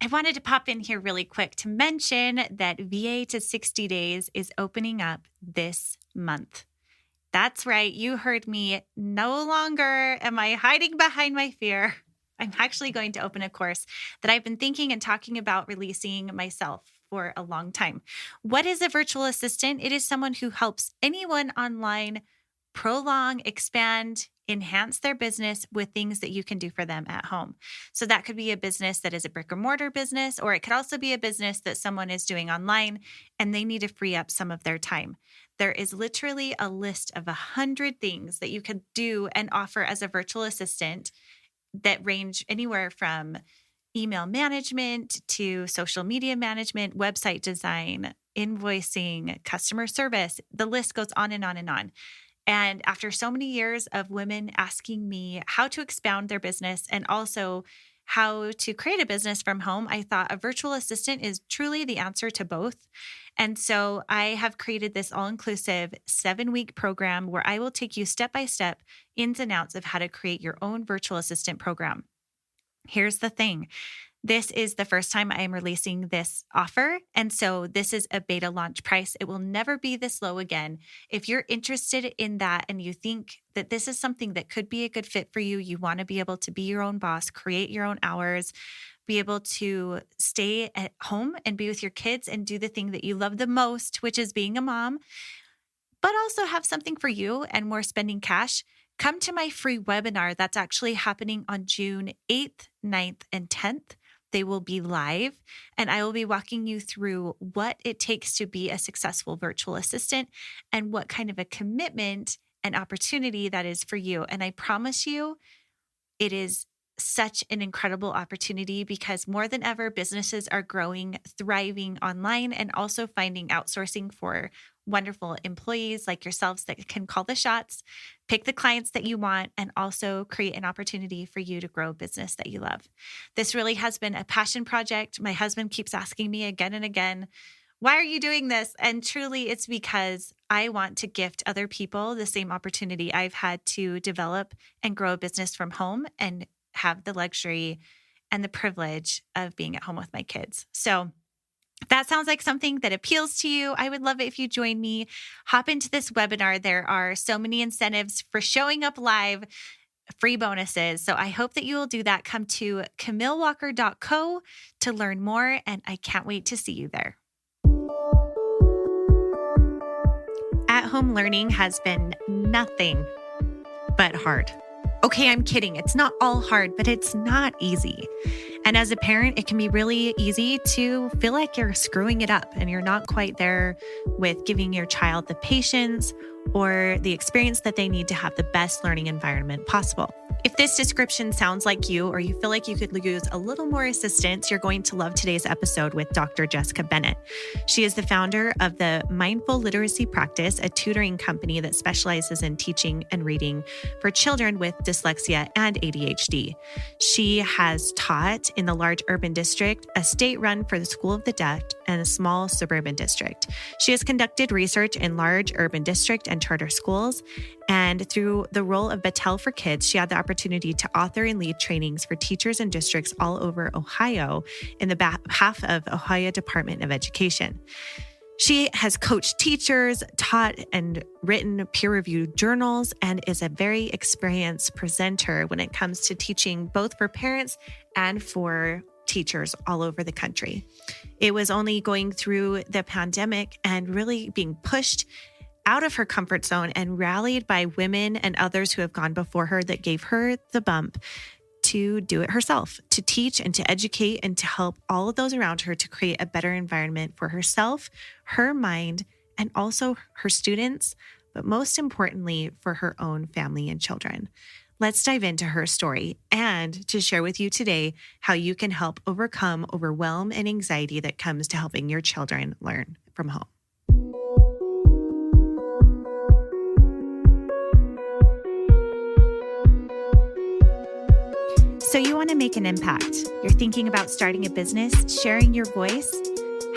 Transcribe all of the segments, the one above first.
I wanted to pop in here really quick to mention that VA to 60 days is opening up this month. That's right. You heard me. No longer am I hiding behind my fear. I'm actually going to open a course that I've been thinking and talking about releasing myself for a long time. What is a virtual assistant? It is someone who helps anyone online prolong, expand, enhance their business with things that you can do for them at home. So that could be a business that is a brick and mortar business, or it could also be a business that someone is doing online and they need to free up some of their time. There is literally a list of 100 things that you could do and offer as a virtual assistant that range anywhere from email management to social media management, website design, invoicing, customer service. The list goes on and on and on. And after so many years of women asking me how to expound their business and also how to create a business from home, I thought a virtual assistant is truly the answer to both. And so I have created this all-inclusive 7-week program where I will take you step by step, ins and outs of how to create your own virtual assistant program. Here's the thing. This is the first time I am releasing this offer. And so this is a beta launch price. It will never be this low again. If you're interested in that and you think that this is something that could be a good fit for you, you want to be able to be your own boss, create your own hours, be able to stay at home and be with your kids and do the thing that you love the most, which is being a mom, but also have something for you and more spending cash, come to my free webinar that's actually happening on June 8th, 9th, and 10th. They will be live, and I will be walking you through what it takes to be a successful virtual assistant and what kind of a commitment and opportunity that is for you. And I promise you, it is such an incredible opportunity because more than ever, businesses are growing, thriving online, and also finding outsourcing for wonderful employees like yourselves that can call the shots, pick the clients that you want, and also create an opportunity for you to grow a business that you love. This really has been a passion project. My husband keeps asking me again and again, why are you doing this? And truly it's because I want to gift other people the same opportunity I've had to develop and grow a business from home and have the luxury and the privilege of being at home with my kids. So if that sounds like something that appeals to you, I would love it if you join me. Hop into this webinar. There are so many incentives for showing up live, free bonuses. So I hope that you will do that. Come to camillewalker.co to learn more, and I can't wait to see you there. At-home learning has been nothing but hard. Okay, I'm kidding. It's not all hard, but it's not easy. And as a parent, it can be really easy to feel like you're screwing it up and you're not quite there with giving your child the patience or the experience that they need to have the best learning environment possible. If this description sounds like you, or you feel like you could use a little more assistance, you're going to love today's episode with Dr. Jessica Bennett. She is the founder of the Mindful Literacy Practice, a tutoring company that specializes in teaching and reading for children with dyslexia and ADHD. She has taught in the large urban district, a state run for the School of the Deaf, and a small suburban district. She has conducted research in large urban district and charter schools. And through the role of Battelle for Kids, she had the opportunity to author and lead trainings for teachers in districts all over Ohio in the behalf of Ohio Department of Education. She has coached teachers, taught and written peer-reviewed journals, and is a very experienced presenter when it comes to teaching both for parents and for teachers all over the country. It was only going through the pandemic and really being pushed out of her comfort zone and rallied by women and others who have gone before her that gave her the bump to do it herself, to teach and to educate and to help all of those around her to create a better environment for herself, her mind, and also her students, but most importantly, for her own family and children. Let's dive into her story and to share with you today how you can help overcome overwhelm and anxiety that comes to helping your children learn from home. So you want to make an impact. You're thinking about starting a business, sharing your voice.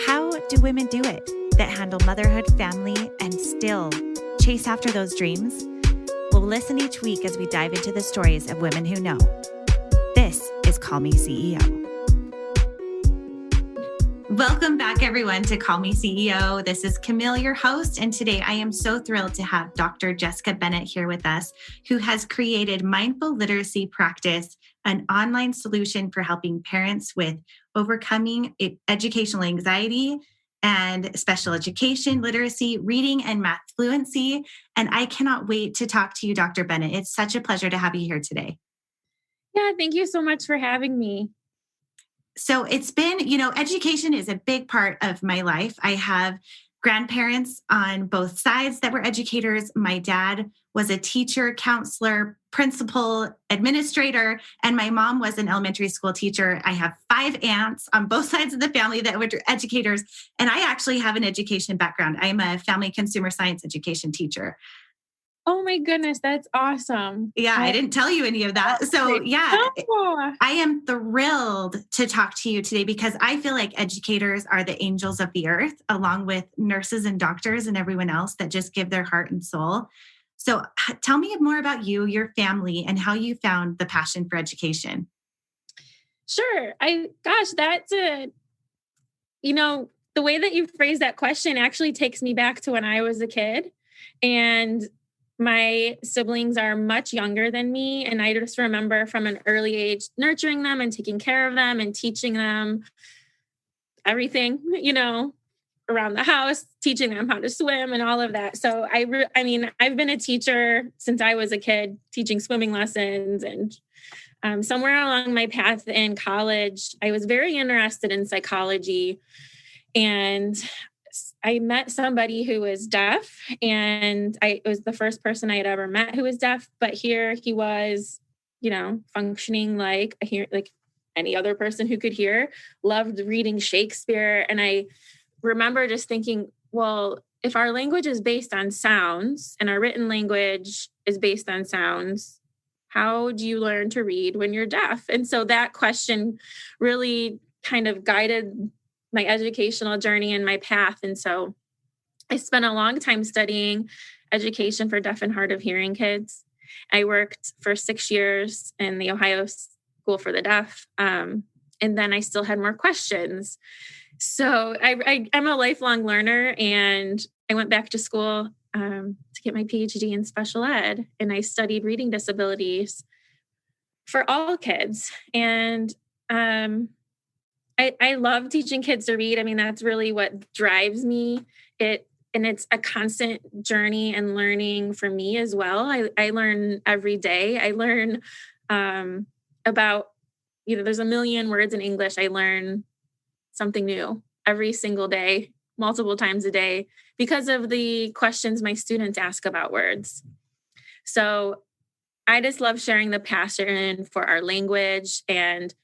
How do women do it that handle motherhood, family, and still chase after those dreams? Well, listen each week as we dive into the stories of women who know. This is Call Me CEO. Welcome back, everyone, to Call Me CEO. This is Camille, your host, and today I am so thrilled to have Dr. Jessica Bennett here with us, who has created Mindful Literacy Practice, an online solution for helping parents with overcoming educational anxiety and special education, literacy, reading, and math fluency. And I cannot wait to talk to you, Dr. Bennett. It's such a pleasure to have you here today. Yeah, thank you so much for having me. So it's been, education is a big part of my life. I have grandparents on both sides that were educators. My dad was a teacher, counselor, principal, administrator, and my mom was an elementary school teacher. I have 5 aunts on both sides of the family that were educators, and I actually have an education background. I am a family consumer science education teacher. Oh my goodness, that's awesome. Yeah, I didn't tell you any of that. So I am thrilled to talk to you today because I feel like educators are the angels of the earth, along with nurses and doctors and everyone else that just give their heart and soul. So tell me more about you, your family, and how you found the passion for education. Sure. That's the way that you phrased that question actually takes me back to when I was a kid. And my siblings are much younger than me. And I just remember from an early age nurturing them and taking care of them and teaching them everything, around the house, teaching them how to swim and all of that. So I've been a teacher since I was a kid, teaching swimming lessons. And somewhere along my path in college, I was very interested in psychology. And I met somebody who was deaf, and it was the first person I had ever met who was deaf. But here he was, functioning like any other person who could hear, loved reading Shakespeare. And I remember just thinking, well, if our language is based on sounds and our written language is based on sounds, how do you learn to read when you're deaf? And so that question really kind of guided my educational journey and my path. And so I spent a long time studying education for deaf and hard of hearing kids. I worked for 6 years in the Ohio School for the Deaf. And then I still had more questions. So I'm a lifelong learner, and I went back to school to get my PhD in special ed. And I studied reading disabilities for all kids. And I love teaching kids to read. I mean, that's really what drives me. It's a constant journey and learning for me as well. I learn every day. I learn about, there's a million words in English. I learn something new every single day, multiple times a day, because of the questions my students ask about words. So I just love sharing the passion for our language, and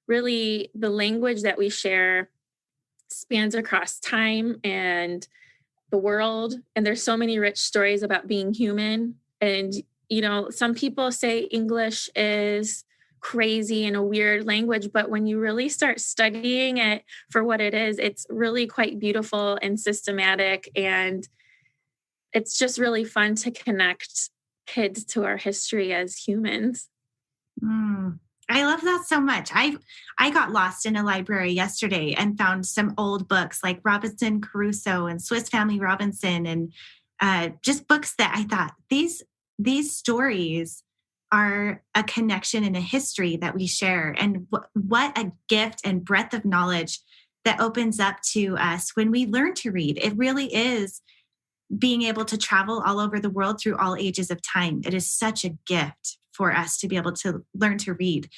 really the language that we share spans across time and the world. And there's so many rich stories about being human. And, some people say English is crazy and a weird language, but when you really start studying it for what it is, it's really quite beautiful and systematic. And it's just really fun to connect kids to our history as humans. I love that so much. I got lost in a library yesterday and found some old books like Robinson Crusoe and Swiss Family Robinson, and just books that I thought these stories are a connection and a history that we share. And what a gift and breadth of knowledge that opens up to us when we learn to read. It really is being able to travel all over the world through all ages of time. It is such a gift for us to be able to learn to read.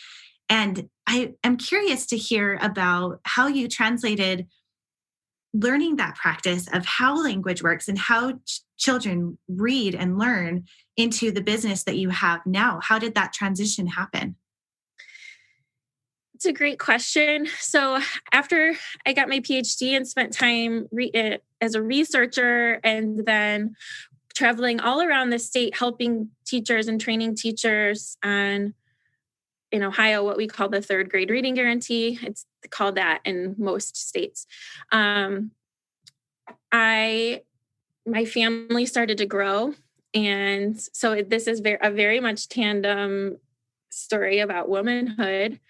And I am curious to hear about how you translated learning that practice of how language works and how children read and learn into the business that you have now. How did that transition happen? It's a great question. So after I got my PhD and spent time as a researcher, and then traveling all around the state, helping teachers and training teachers on, in Ohio, what we call the third grade reading guarantee. It's called that in most states. My family started to grow. And so this is a very much tandem story about womanhood.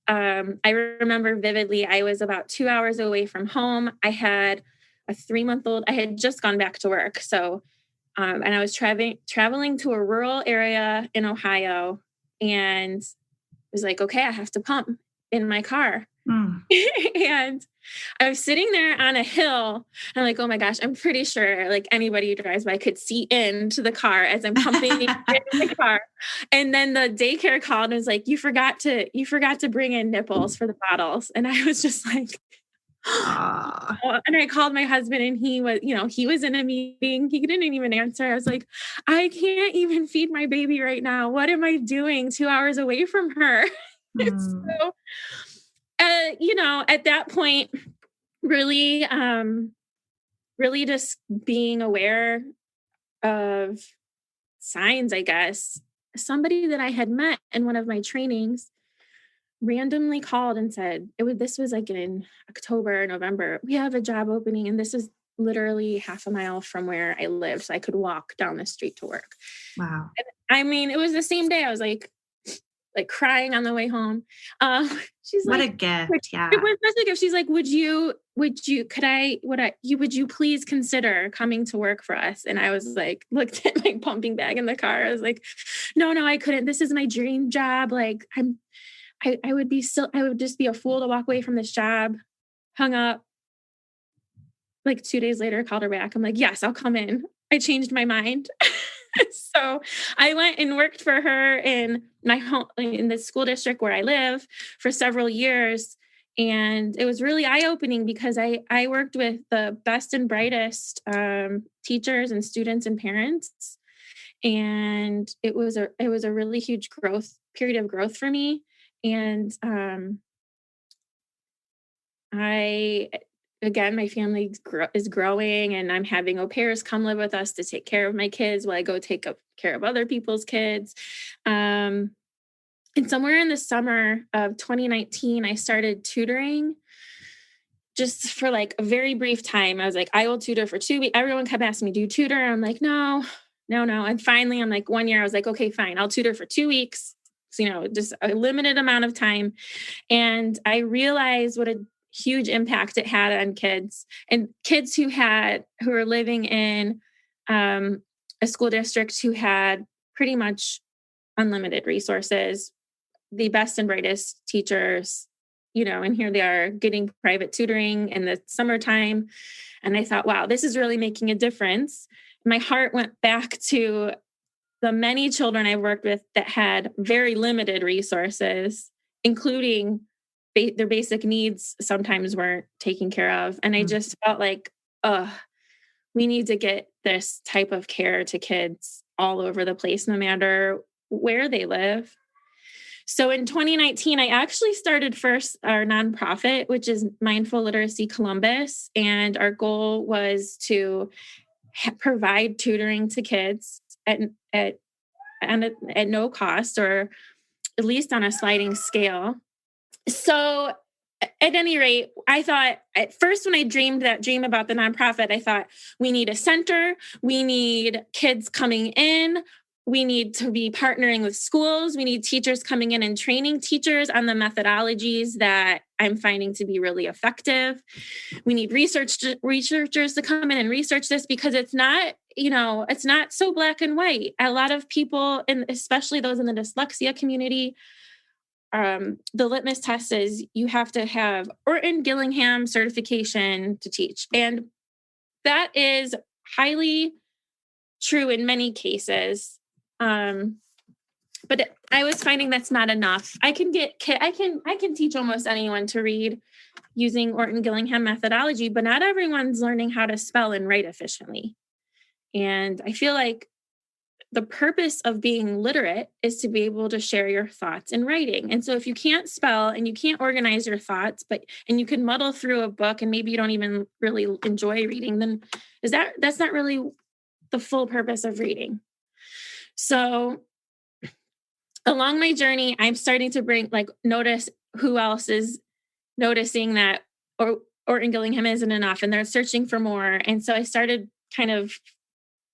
I remember vividly, I was about 2 hours away from home. I had a 3-month-old. I had just gone back to work. So, and I was traveling to a rural area in Ohio, and was like, okay, I have to pump in my car. Mm. And I was sitting there on a hill. And I'm like, oh my gosh, I'm pretty sure like anybody who drives by could see into the car as I'm pumping in the car. And then the daycare called and was like, you forgot to bring in nipples for the bottles. And I was just like, and I called my husband, and he was in a meeting. He didn't even answer. I was like, I can't even feed my baby right now. What am I doing 2 hours away from her? So, at that point, really, really just being aware of signs, I guess. Somebody that I had met in one of my trainings randomly called and said, this was like in October, November, we have a job opening, and this is literally half a mile from where I lived. So I could walk down the street to work. Wow. And, I mean, it was the same day. I was like crying on the way home. She's what like, a gift. Yeah. It was such a gift. She's like, would you please consider coming to work for us? And I was like, looked at my pumping bag in the car. I was like, no, I couldn't. This is my dream job. Like I would just be a fool to walk away from this job. Hung up. Like 2 days later, called her back. I'm like, yes, I'll come in. I changed my mind. So I went and worked for her in my home, in the school district where I live, for several years. And it was really eye-opening because I worked with the best and brightest teachers and students and parents. And it was a really huge period of growth for me. And again, my family is growing, and I'm having au pairs come live with us to take care of my kids while I go take care of other people's kids. And somewhere in the summer of 2019, I started tutoring just for like a very brief time. I was like, I will tutor for 2 weeks. Everyone kept asking me, do you tutor? I'm like, no. And finally, I'm like, 1 year, I was like, okay, fine. I'll tutor for 2 weeks. So, just a limited amount of time. And I realized what a huge impact it had on kids, and kids who were living in a school district who had pretty much unlimited resources, the best and brightest teachers, and here they are getting private tutoring in the summertime. And I thought, wow, this is really making a difference. My heart went back to the many children I've worked with that had very limited resources, including their basic needs sometimes weren't taken care of. And I just felt like, we need to get this type of care to kids all over the place, no matter where they live. So in 2019, I actually started first our nonprofit, which is Mindful Literacy Columbus. And our goal was to provide tutoring to kids at no cost, or at least on a sliding scale. So at any rate, I thought at first, when I dreamed that dream about the nonprofit, I thought, we need a center, we need kids coming in, we need to be partnering with schools, we need teachers coming in and training teachers on the methodologies that I'm finding to be really effective. We need researchers to come in and research this, because it's not so black and white. A lot of people, and especially those in the dyslexia community, the litmus test is you have to have Orton-Gillingham certification to teach. And that is highly true in many cases. But I was finding that's not enough. I can teach almost anyone to read using Orton-Gillingham methodology, but not everyone's learning how to spell and write efficiently. And I feel like the purpose of being literate is to be able to share your thoughts in writing. And so if you can't spell and you can't organize your thoughts, and you can muddle through a book and maybe you don't even really enjoy reading, then that's not really the full purpose of reading. So along my journey, I'm starting to notice who else is noticing that Orton-Gillingham isn't enough, and they're searching for more. And so I started kind of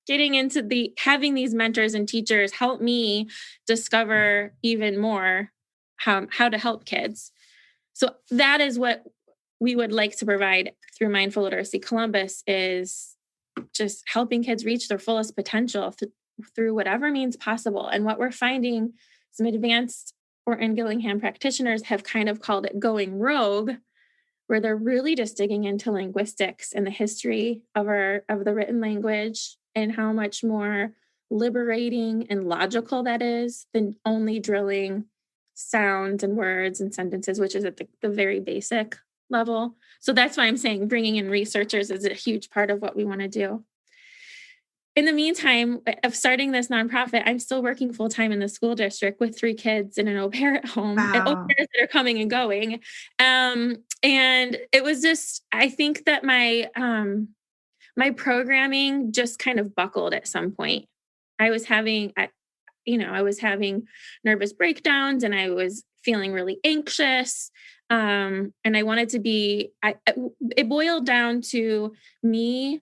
getting into having these mentors and teachers help me discover even more how to help kids. So that is what we would like to provide through Mindful Literacy Columbus, is just helping kids reach their fullest potential through whatever means possible. And what we're finding, some advanced Orton Gillingham practitioners have kind of called it going rogue, where they're really just digging into linguistics and the history of the written language and how much more liberating and logical that is than only drilling sounds and words and sentences, which is at the very basic level. So that's why I'm saying bringing in researchers is a huge part of what we want to do. In the meantime of starting this nonprofit, I'm still working full-time in the school district with 3 kids in an au pair at home, and au pairs that are coming and going. And it was just, I think that my programming just kind of buckled at some point. I was having nervous breakdowns, and I was feeling really anxious. And I wanted to be, it boiled down to me.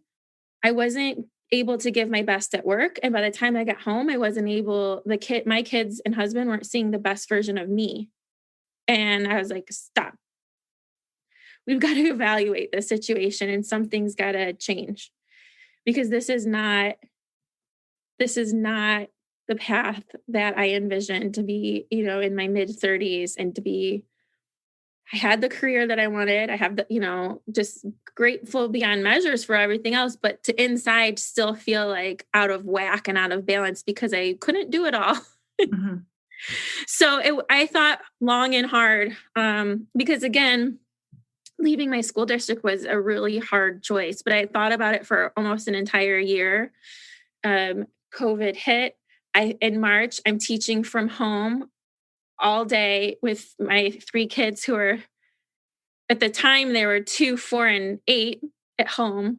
I wasn't able to give my best at work. And by the time I got home, I wasn't able, my kids and husband weren't seeing the best version of me. And I was like, stop. We've got to evaluate this situation, and something's got to change, because this is not the path that I envisioned to be, in my mid 30s, and I had the career that I wanted. I have just grateful beyond measures for everything else, but to inside still feel like out of whack and out of balance because I couldn't do it all. Mm-hmm. So I thought long and hard, because again, leaving my school district was a really hard choice, but I thought about it for almost an entire year. COVID hit. In March, I'm teaching from home all day with my 3 kids who are, at the time, they were 2, 4, and 8 at home,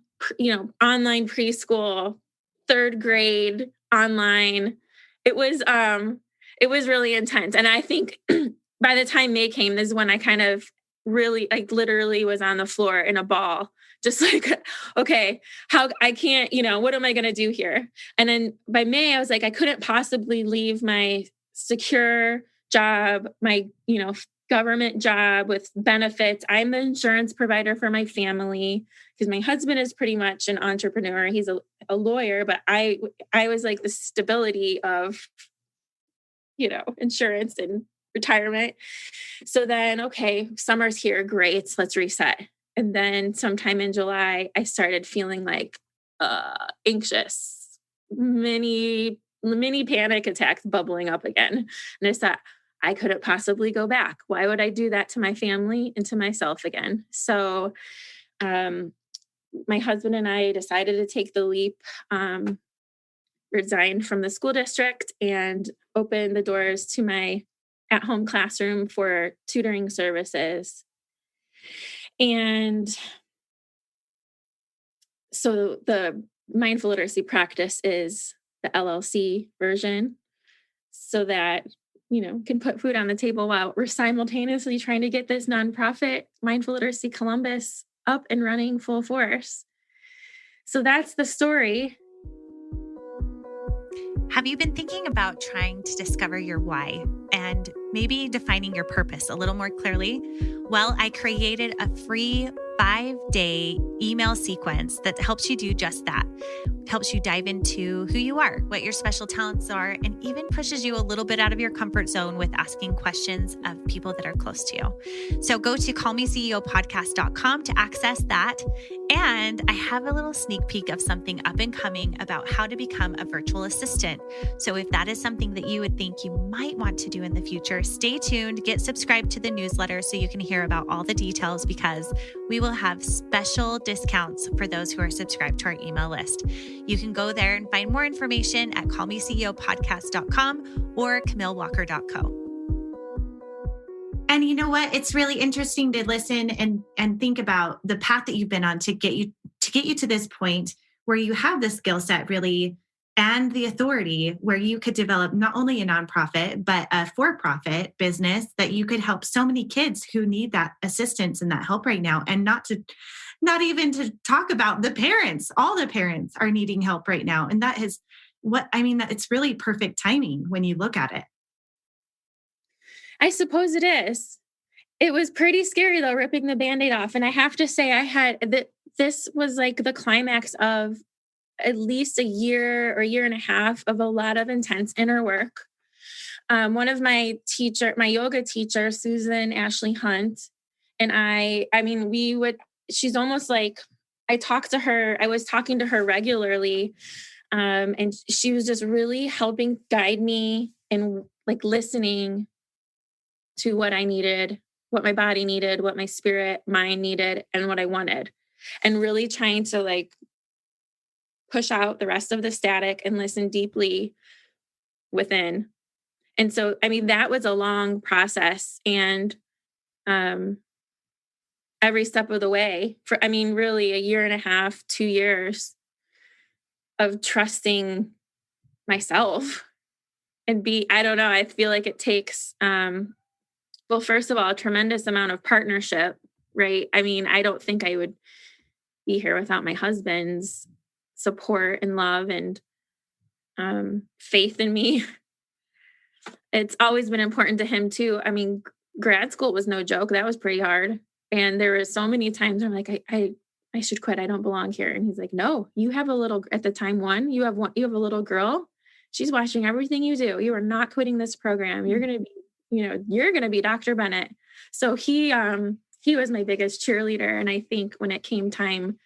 online preschool, 3rd grade online. It was really intense. And I think by the time May came, this is when I kind of really, literally was on the floor in a ball, just like, okay, I can't, what am I going to do here? And then by May, I was like, I couldn't possibly leave my secure job, my, government job with benefits. I'm the insurance provider for my family because my husband is pretty much an entrepreneur. He's a lawyer, but I was like the stability of, insurance and retirement. So then, okay, summer's here. Great. Let's reset. And then sometime in July, I started feeling like anxious, mini panic attacks bubbling up again. And I thought, I couldn't possibly go back. Why would I do that to my family and to myself again? So my husband and I decided to take the leap, resigned from the school district, and opened the doors to my at-home classroom for tutoring services. And so the mindful literacy practice is the LLC version, so that can put food on the table while we're simultaneously trying to get this nonprofit, Mindful Literacy Columbus, up and running full force. So that's the story. Have you been thinking about trying to discover your why and maybe defining your purpose a little more clearly? Well, I created a free 5-day email sequence that helps you do just that. It helps you dive into who you are, what your special talents are, and even pushes you a little bit out of your comfort zone with asking questions of people that are close to you. So go to callmeceopodcast.com to access that. And I have a little sneak peek of something up and coming about how to become a virtual assistant. So if that is something that you would think you might want to do in the future, stay tuned, get subscribed to the newsletter so you can hear about all the details, because we will have special discounts for those who are subscribed to our email list. You can go there and find more information at callmeceopodcast.com or camillewalker.co. And you know what? It's really interesting to listen and think about the path that you've been on to get you to this point where you have the skill set really and the authority where you could develop not only a nonprofit, but a for-profit business that you could help so many kids who need that assistance and that help right now. And not even to talk about the parents. All the parents are needing help right now. And that is it's really perfect timing when you look at it. I suppose it is. It was pretty scary though, ripping the Band-Aid off. And I have to say this was like the climax of at least a year or year and a half of a lot of intense inner work. One of my yoga teacher, Susan Ashley Hunt, and she's almost like, I was talking to her regularly. And she was just really helping guide me and like listening to what I needed, what my body needed, what my spirit, mind needed, and what I wanted. And really trying to like push out the rest of the static and listen deeply within. And so, that was a long process, and every step of the way for, really a year and a half, 2 years of trusting myself and I don't know, I feel like it takes, well, first of all, a tremendous amount of partnership, right? I don't think I would be here without my husband's support and love and faith in me. It's always been important to him too. Grad school was no joke. That was pretty hard. And there were so many times where I'm like, I should quit. I don't belong here. And he's like, no, you have at the time you have a little girl. She's watching everything you do. You are not quitting this program. You're going to be Dr. Bennett. So he was my biggest cheerleader. And I think when it came time,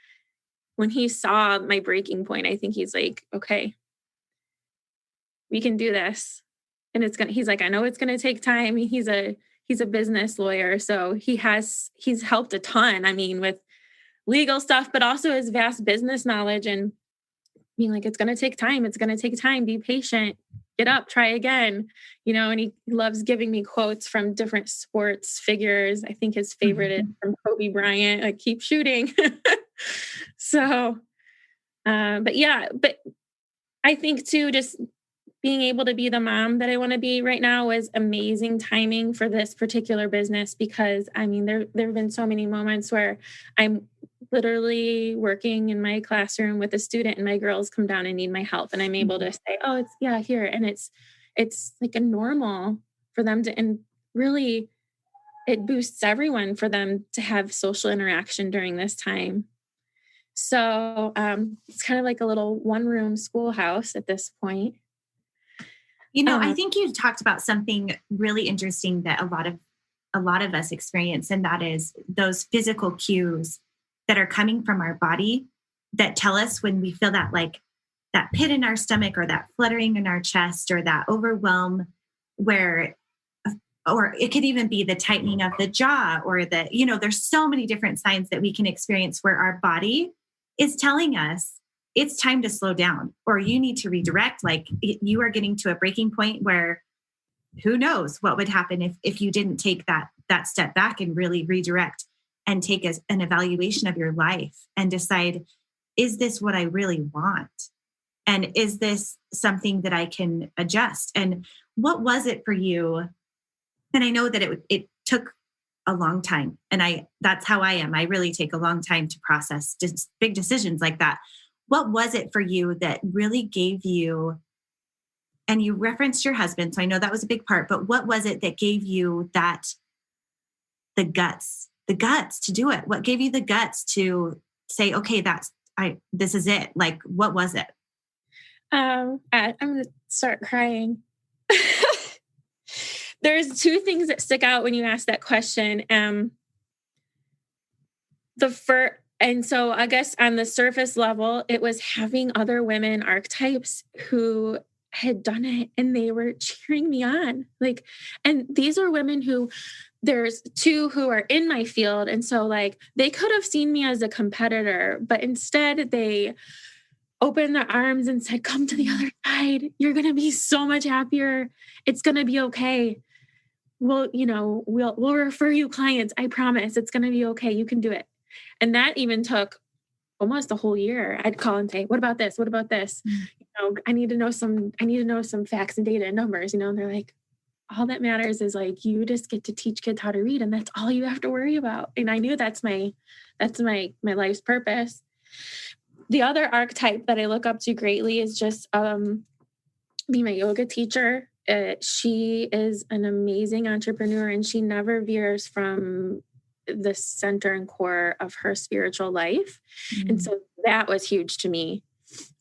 when he saw my breaking point, I think he's like, okay, we can do this. And he's like, I know it's going to take time. He's a business lawyer. So he's helped a ton. With legal stuff, but also his vast business knowledge and being like, it's going to take time. It's going to take time. Be patient, get up, try again, and he loves giving me quotes from different sports figures. I think his favorite is from Kobe Bryant, like, keep shooting. So, but I think too, just being able to be the mom that I want to be right now was amazing timing for this particular business, because there have been so many moments where I'm literally working in my classroom with a student and my girls come down and need my help. And I'm able to say, oh, here. And it's like a normal for them to, and really it boosts everyone for them to have social interaction during this time. So it's kind of like a little one-room schoolhouse at this point. I think you talked about something really interesting that a lot of us experience, and that is those physical cues that are coming from our body that tell us when we feel that, like, that pit in our stomach or that fluttering in our chest or that overwhelm, or it could even be the tightening of the jaw, or there's so many different signs that we can experience where our body is telling us it's time to slow down, or you need to redirect. Like, you are getting to a breaking point where who knows what would happen if you didn't take that step back and really redirect and take an evaluation of your life and decide, is this what I really want? And is this something that I can adjust? And what was it for you? And I know that it took a long time, and that's how I am. I really take a long time to process big decisions like that. What was it for you that really gave you, and you referenced your husband, so I know that was a big part, but what was it that gave you the guts to do it? What gave you the guts to say, okay, this is it? Like, what was it? I'm going to start crying. There's two things that stick out when you ask that question. And so I guess on the surface level, it was having other women archetypes who had done it and they were cheering me on. Like, and these are women who, there's two who are in my field. And so like, they could have seen me as a competitor, but instead they opened their arms and said, come to the other side. You're going to be so much happier. It's going to be okay. We'll refer you clients. I promise it's going to be okay. You can do it. And that even took almost a whole year. I'd call and say, what about this? What about this? I need to know some facts and data and numbers, and they're like, all that matters is like, you just get to teach kids how to read. And that's all you have to worry about. And I knew that's my life's purpose. The other archetype that I look up to greatly is just be my yoga teacher. she is an amazing entrepreneur, and she never veers from the center and core of her spiritual life. And so that was huge to me.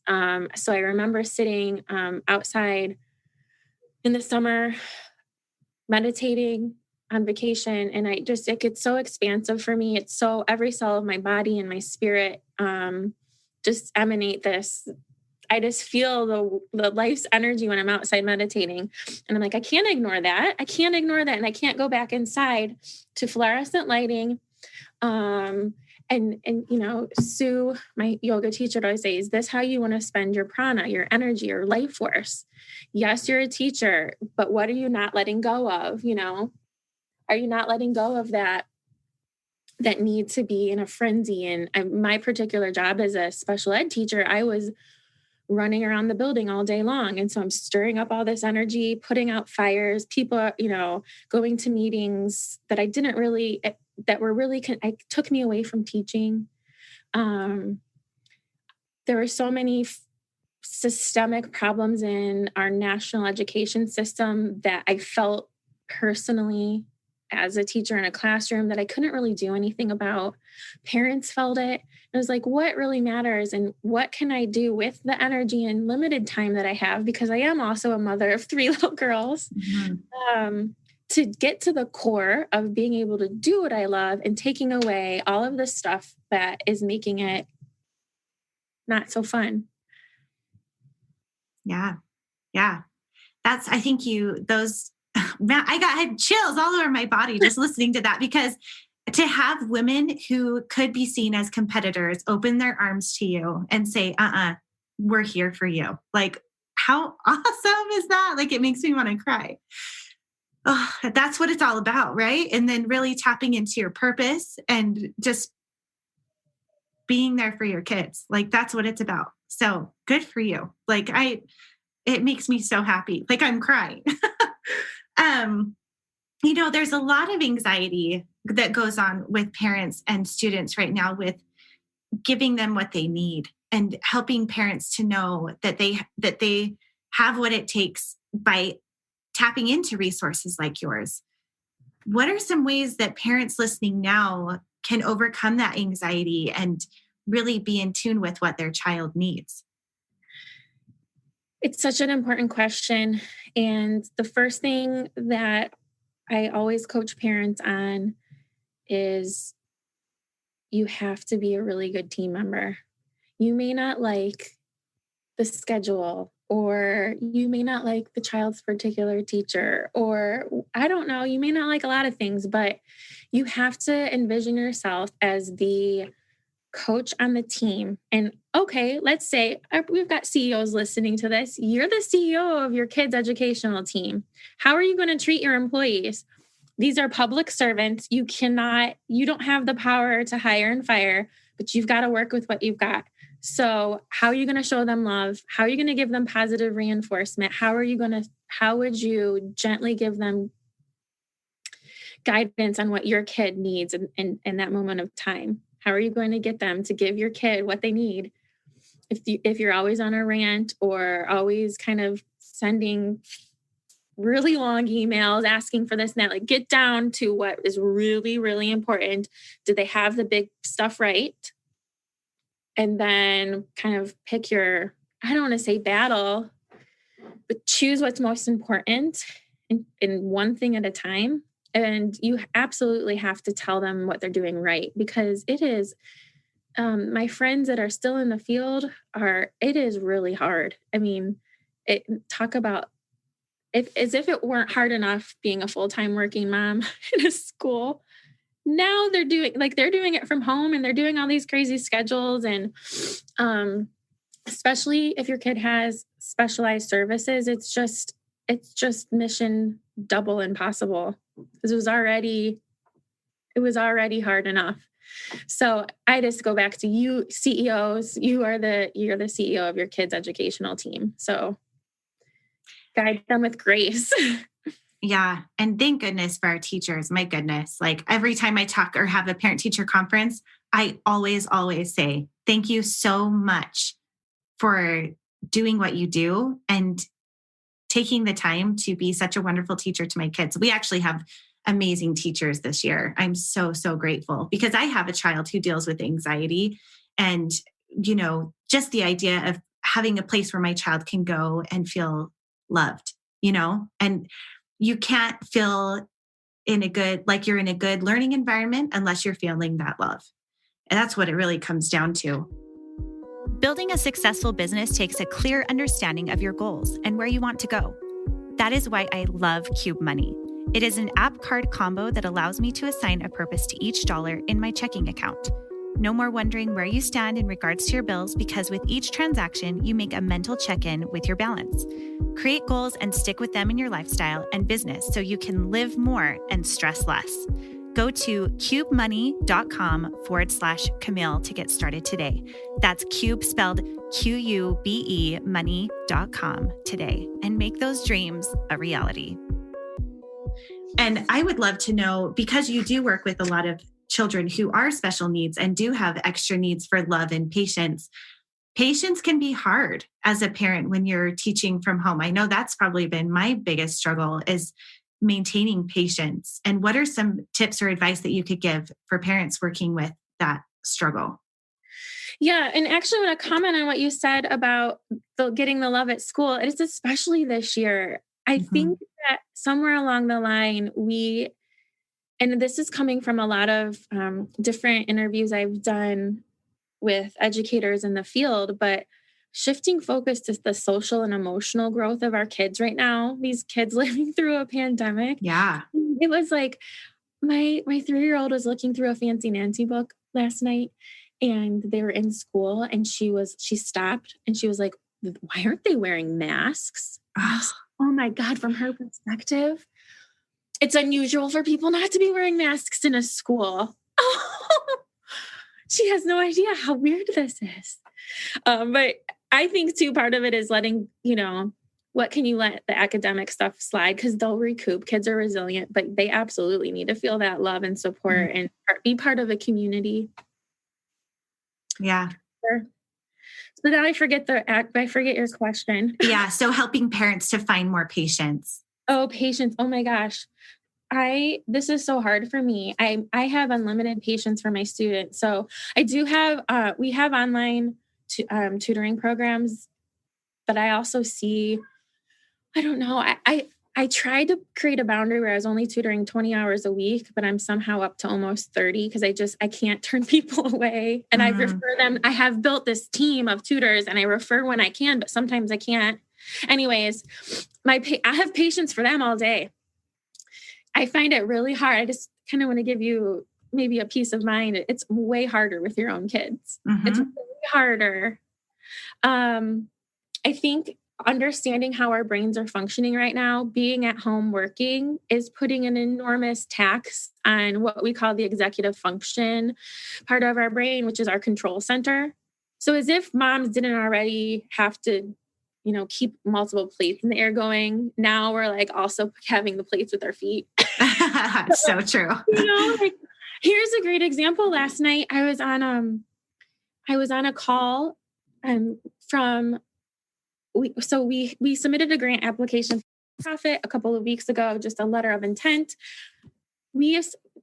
So I remember sitting outside in the summer, meditating on vacation, and it gets so expansive for me. It's so every cell of my body and my spirit just emanate this. I just feel the life's energy when I'm outside meditating. And I'm like, I can't ignore that. I can't ignore that. And I can't go back inside to fluorescent lighting. And Sue, my yoga teacher, would always say, is this how you want to spend your prana, your energy, your life force? Yes, you're a teacher, but what are you not letting go of? Are you not letting go of that need to be in a frenzy? And my particular job as a special ed teacher, I was running around the building all day long. And so I'm stirring up all this energy, putting out fires, people, going to meetings that I didn't really, that were really, took me away from teaching. There were so many systemic problems in our national education system that I felt personally as a teacher in a classroom that I couldn't really do anything about. Parents felt it. I was like, what really matters and what can I do with the energy and limited time that I have? Because I am also a mother of 3 little girls, to get to the core of being able to do what I love and taking away all of the stuff that is making it not so fun. Yeah. I think I had chills all over my body just listening to that, because to have women who could be seen as competitors open their arms to you and say, we're here for you. Like, how awesome is that? Like, it makes me want to cry. Oh, that's what it's all about, right? And then really tapping into your purpose and just being there for your kids. Like, that's what it's about. So good for you. Like, it makes me so happy. Like, I'm crying. There's a lot of anxiety that goes on with parents and students right now with giving them what they need and helping parents to know that they have what it takes by tapping into resources like yours. What are some ways that parents listening now can overcome that anxiety and really be in tune with what their child needs? It's such an important question. And the first thing that I always coach parents on is you have to be a really good team member. You may not like the schedule, or you may not like the child's particular teacher, or I don't know, you may not like a lot of things, but you have to envision yourself as the coach on the team. And okay, let's say we've got CEOs listening to this. You're the CEO of your kids' educational team. How are you going to treat your employees? These are public servants. You don't have the power to hire and fire, but you've got to work with what you've got. So how are you going to show them love? How are you going to give them positive reinforcement? How would you gently give them guidance on what your kid needs in that moment of time? How are you going to get them to give your kid what they need? If you're always on a rant or always kind of sending really long emails asking for this and that, like, get down to what is really, really important. Do they have the big stuff right? And then kind of pick your, I don't want to say battle, but choose what's most important in one thing at a time. And you absolutely have to tell them what they're doing right, because it is, my friends that are still in the field it is really hard. I mean, talk about as if it weren't hard enough being a full-time working mom in a school. Now they're doing it from home, and they're doing all these crazy schedules. And especially if your kid has specialized services, it's just mission double impossible, because it was already hard enough. So I just go back to you CEOs. You're the CEO of your kids' educational team. So guide them with grace. Yeah. And thank goodness for our teachers. My goodness. Like, every time I talk or have a parent-teacher conference, I always say, thank you so much for doing what you do and taking the time to be such a wonderful teacher to my kids. We actually have amazing teachers this year. I'm so, so grateful because I have a child who deals with anxiety, and, just the idea of having a place where my child can go and feel loved, and you can't feel like you're in a good learning environment unless you're feeling that love. And that's what it really comes down to. Building a successful business takes a clear understanding of your goals and where you want to go. That is why I love Cube Money. It is an app card combo that allows me to assign a purpose to each dollar in my checking account. No more wondering where you stand in regards to your bills, because with each transaction, you make a mental check-in with your balance. Create goals and stick with them in your lifestyle and business so you can live more and stress less. Go to cubemoney.com/Camille to get started today. That's Cube spelled Qube money.com today, and make those dreams a reality. And I would love to know, because you do work with a lot of children who are special needs and do have extra needs for love and patience. Patience can be hard as a parent when you're teaching from home. I know that's probably been my biggest struggle, is maintaining patience. And what are some tips or advice that you could give for parents working with that struggle? Yeah. And actually, I want to comment on what you said about getting the love at school. It's especially this year. I think that somewhere along the line, and this is coming from a lot of different interviews I've done with educators in the field, but shifting focus to the social and emotional growth of our kids right now, these kids living through a pandemic. Yeah. It was like my 3-year-old was looking through a Fancy Nancy book last night, and they were in school, and she stopped and she was like, why aren't they wearing masks? Oh my God, from her perspective, it's unusual for people not to be wearing masks in a school. Oh, she has no idea how weird this is. But I think too, part of it is letting, what can you let the academic stuff slide? Because they'll recoup. Kids are resilient, but they absolutely need to feel that love and support and be part of a community. Yeah. So now I forget your question. Yeah. So helping parents to find more patience. Oh, patience. Oh my gosh. This is so hard for me. I have unlimited patience for my students. So I do have, we have online tutoring programs, but I also see, I don't know. I tried to create a boundary where I was only tutoring 20 hours a week, but I'm somehow up to almost 30 because I can't turn people away. And I refer them. I have built this team of tutors and I refer when I can, but sometimes I can't. Anyways, I have patience for them all day. I find it really hard. I just kind of want to give you maybe a peace of mind. It's way harder with your own kids. It's way harder. I think understanding how our brains are functioning right now, being at home working, is putting an enormous tax on what we call the executive function part of our brain, which is our control center. So as if moms didn't already have to, keep multiple plates in the air going, now we're like also having the plates with our feet. So true. Here's a great example. Last night I was on a call we submitted a grant application for profit a couple of weeks ago, just a letter of intent.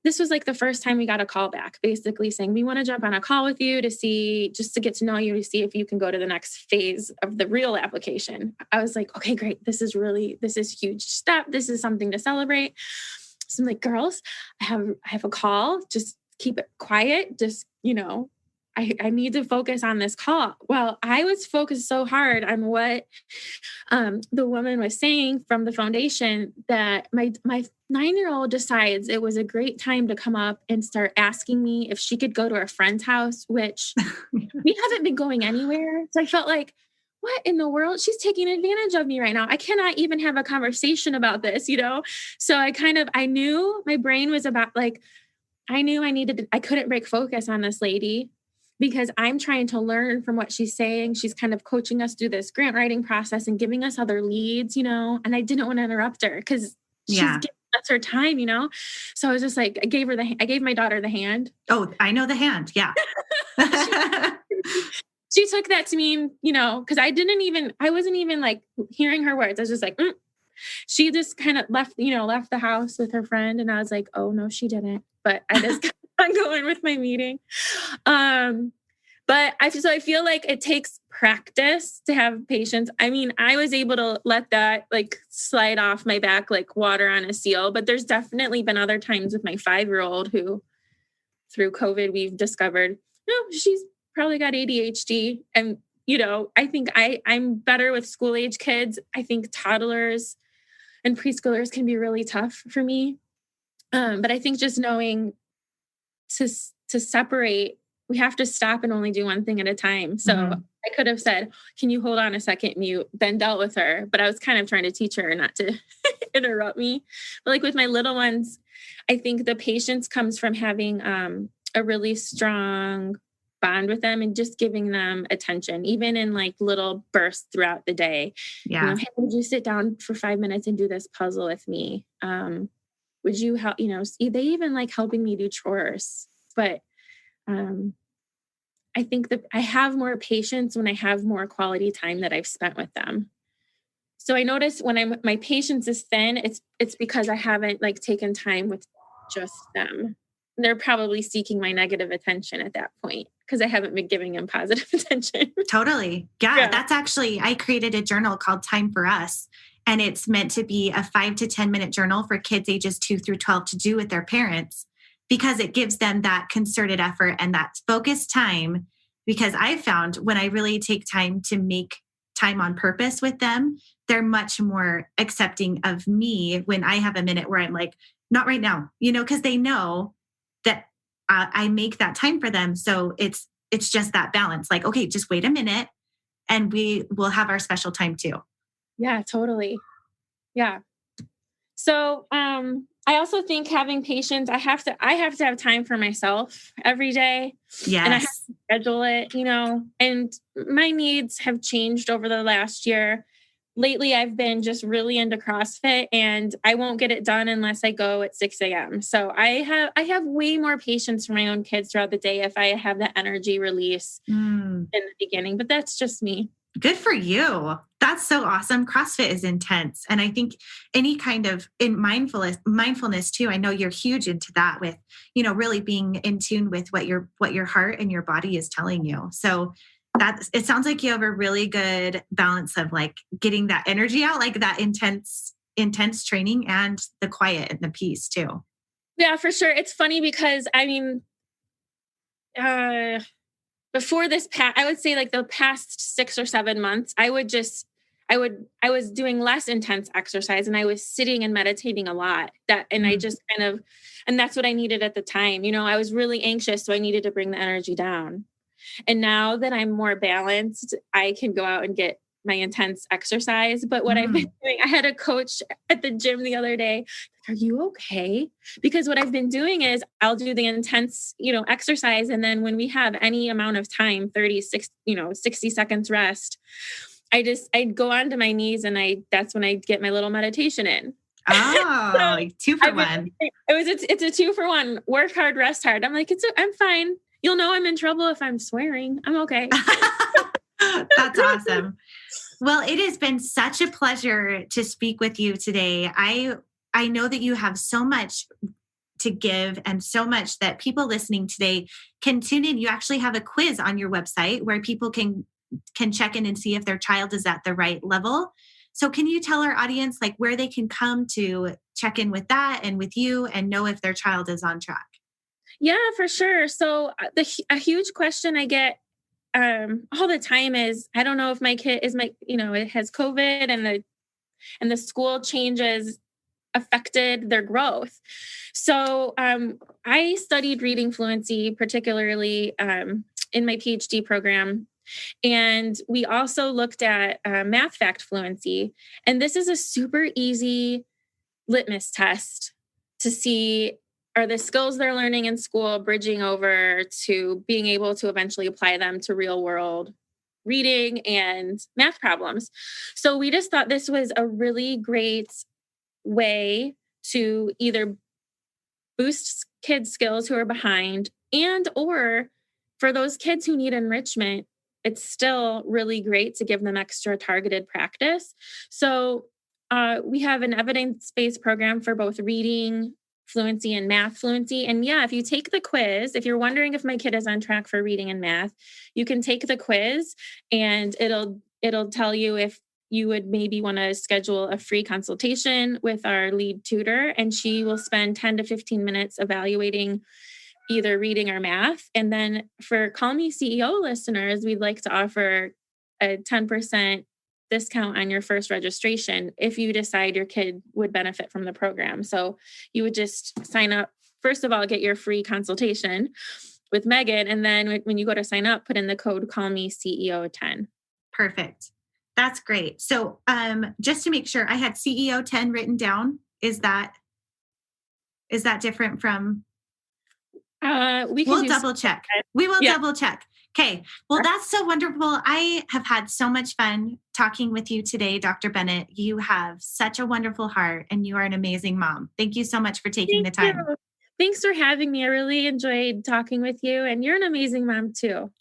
This was like the first time we got a call back, basically saying, we want to jump on a call with you just to get to know you, to see if you can go to the next phase of the real application. I was like, okay, great. This is a huge step. This is something to celebrate. So I'm like, girls, I have a call. Just keep it quiet. Just, I need to focus on this call. Well, I was focused so hard on what the woman was saying from the foundation that my 9-year-old decides it was a great time to come up and start asking me if she could go to a friend's house, which we haven't been going anywhere. So I felt like, what in the world? She's taking advantage of me right now. I cannot even have a conversation about this, So I knew my brain was about I couldn't break focus on this lady, because I'm trying to learn from what she's saying. She's kind of coaching us through this grant writing process and giving us other leads, and I didn't want to interrupt her because she's giving us her time, So I was just like, I gave my daughter the hand. Oh, I know the hand. Yeah. she took that to mean, because I wasn't even like hearing her words. I was just like, She just kind of left the house with her friend. And I was like, oh no, she didn't. But I just kept on going with my meeting. But I feel like it takes practice to have patience. I mean, I was able to let that like slide off my back, like water on a seal, but there's definitely been other times with my 5-year-old who through COVID, we've discovered, no, she's probably got ADHD. And, I think I'm better with school age kids. I think toddlers and preschoolers can be really tough for me. But I think just knowing to separate, we have to stop and only do one thing at a time. So I could have said, can you hold on a second, mute, then dealt with her. But I was kind of trying to teach her not to interrupt me. But like with my little ones, I think the patience comes from having a really strong bond with them and just giving them attention, even in like little bursts throughout the day. Yeah. Hey, would you sit down for 5 minutes and do this puzzle with me? Would you help, they even like helping me do chores, but I think that I have more patience when I have more quality time that I've spent with them. So I notice when my patience is thin, it's because I haven't like taken time with just them. They're probably seeking my negative attention at that point because I haven't been giving them positive attention. Totally. Yeah. That's actually, I created a journal called Time for Us, and it's meant to be a 5 to 10 minute journal for kids ages 2 through 12 to do with their parents, because it gives them that concerted effort and that focused time. Because I found when I really take time to make time on purpose with them, they're much more accepting of me when I have a minute where I'm like, not right now, because they know that I make that time for them. So it's just that balance. Like, okay, just wait a minute and we will have our special time too. Yeah, totally. Yeah. So, I also think having patience, I have to have time for myself every day. Yes. And I have to schedule it, and my needs have changed over the last year. Lately, I've been just really into CrossFit, and I won't get it done unless I go at 6 a.m. So I have way more patience for my own kids throughout the day if I have the energy release in the beginning, but that's just me. Good for you. That's so awesome. CrossFit is intense. And I think any kind of in mindfulness too, I know you're huge into that with, really being in tune with what your heart and your body is telling you. So it sounds like you have a really good balance of like getting that energy out, like that intense training and the quiet and the peace too. Yeah, for sure. It's funny because before this I would say like the past 6 or 7 months, I was doing less intense exercise and I was sitting and meditating a lot. I just and that's what I needed at the time. I was really anxious, so I needed to bring the energy down. And now that I'm more balanced, I can go out and get my intense exercise. But what I've been doing, I had a coach at the gym the other day. Are you okay? Because what I've been doing is I'll do the intense, exercise. And then when we have any amount of time, 60 seconds rest, I'd go onto my knees and that's when I get my little meditation in. Oh, so 2 for 1. It's a 2 for 1. Work hard, rest hard. I'm like, I'm fine. You'll know I'm in trouble if I'm swearing. I'm okay. That's awesome. Well, it has been such a pleasure to speak with you today. I know that you have so much to give and so much that people listening today can tune in. You actually have a quiz on your website where people can check in and see if their child is at the right level. So can you tell our audience like where they can come to check in with that and with you and know if their child is on track? Yeah, for sure. So a huge question I get all the time is, I don't know if my kid it has COVID and the school changes affected their growth. So I studied reading fluency, particularly in my PhD program. And we also looked at math fact fluency. And this is a super easy litmus test to see, are the skills they're learning in school bridging over to being able to eventually apply them to real world reading and math problems. So we just thought this was a really great way to either boost kids' skills who are behind or for those kids who need enrichment, it's still really great to give them extra targeted practice. So we have an evidence-based program for both reading fluency and math fluency. And yeah, if you take the quiz, if you're wondering if my kid is on track for reading and math, you can take the quiz and it'll tell you if you would maybe want to schedule a free consultation with our lead tutor, and she will spend 10 to 15 minutes evaluating either reading or math. And then for Call Me CEO listeners, we'd like to offer a 10% discount on your first registration if you decide your kid would benefit from the program. So you would just sign up. First of all, get your free consultation with Megan. And then when you go to sign up, put in the code Call Me CEO 10. Perfect. That's great. So just to make sure, I had CEO 10 written down. Is that different from? We'll double check. We will double check. Okay. Well, that's so wonderful. I have had so much fun talking with you today, Dr. Bennett. You have such a wonderful heart and you are an amazing mom. Thank you so much for taking the time. You. Thanks for having me. I really enjoyed talking with you, and you're an amazing mom too.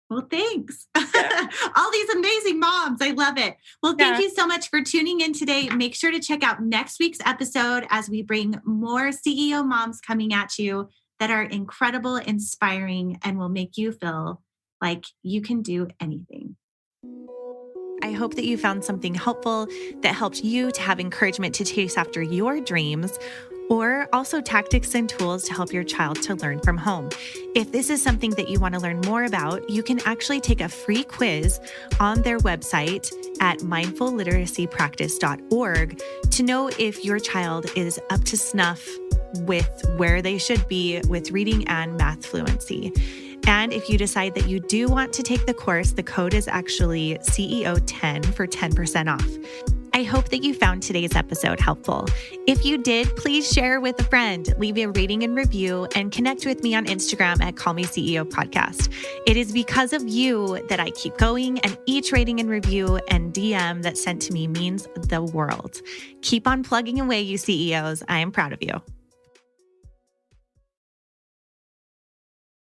Well, thanks. Yeah. All these amazing moms. I love it. Well, thank you so much for tuning in today. Make sure to check out next week's episode as we bring more CEO moms coming at you that are incredible, inspiring, and will make you feel like you can do anything. I hope that you found something helpful that helped you to have encouragement to chase after your dreams, or also tactics and tools to help your child to learn from home. If this is something that you want to learn more about, you can actually take a free quiz on their website at mindfulliteracypractice.org to know if your child is up to snuff with where they should be with reading and math fluency. And if you decide that you do want to take the course, the code is actually CEO10 for 10% off. I hope that you found today's episode helpful. If you did, please share with a friend, leave a rating and review, and connect with me on Instagram at Call Me CEO Podcast. It is because of you that I keep going, and each rating and review and DM that's sent to me means the world. Keep on plugging away, you CEOs. I am proud of you.